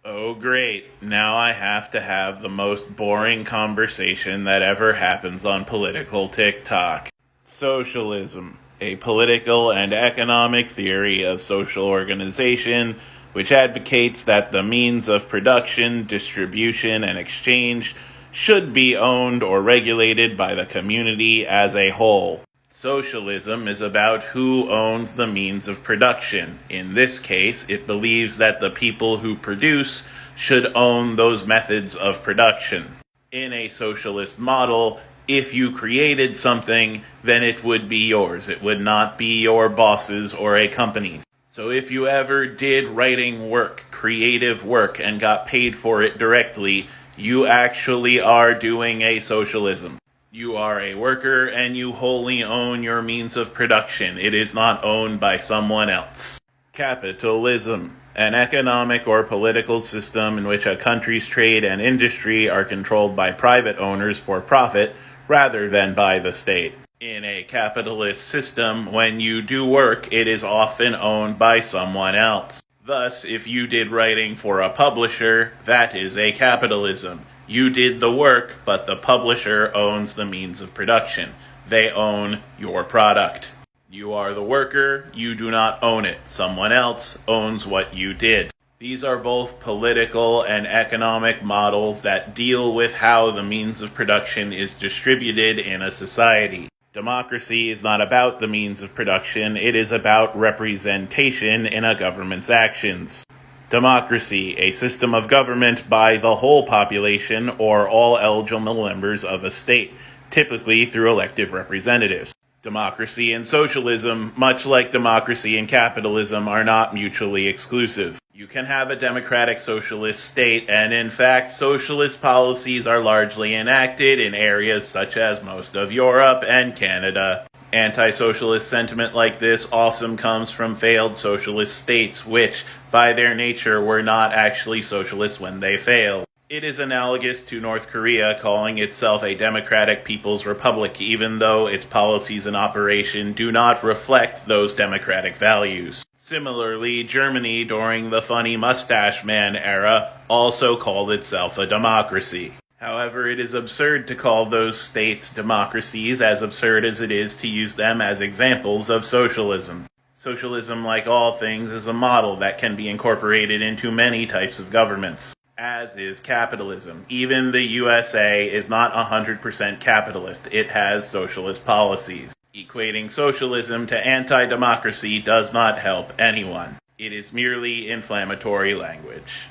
Oh, great. Now I have to have the most boring conversation that ever happens on political TikTok. Socialism, a political and economic theory of social organization which advocates that the means of production, distribution, and exchange should be owned or regulated by the community as a whole. Socialism is about who owns the means of production. In this case, it believes that the people who produce should own those methods of production. In a socialist model, if you created something, then it would be yours. It would not be your boss's or a company's. So if you ever did writing work, creative work, and got paid for it directly, you actually are doing a socialism. You are a worker and you wholly own your means of production. It is not owned by someone else. Capitalism, an economic or political system in which a country's trade and industry are controlled by private owners for profit rather than by the state. In a capitalist system, when you do work, it is often owned by someone else. Thus, if you did writing for a publisher, that is a capitalism. You did the work, but the publisher owns the means of production. They own your product. You are the worker, you do not own it. Someone else owns what you did. These are both political and economic models that deal with how the means of production is distributed in a society. Democracy is not about the means of production, it is about representation in a government's actions. Democracy, a system of government by the whole population or all eligible members of a state, typically through elective representatives. Democracy and socialism, much like democracy and capitalism, are not mutually exclusive. You can have a democratic socialist state, and in fact, socialist policies are largely enacted in areas such as most of Europe and Canada. Anti-socialist sentiment like this also comes from failed socialist states, which, by their nature, were not actually socialist when they failed. It is analogous to North Korea calling itself a democratic people's republic, even though its policies and operation do not reflect those democratic values. Similarly, Germany, during the funny mustache man era, also called itself a democracy. However, it is absurd to call those states democracies, as absurd as it is to use them as examples of socialism. Socialism, like all things, is a model that can be incorporated into many types of governments. As is capitalism. Even the USA is not 100% capitalist. It has socialist policies. Equating socialism to anti-democracy does not help anyone. It is merely inflammatory language.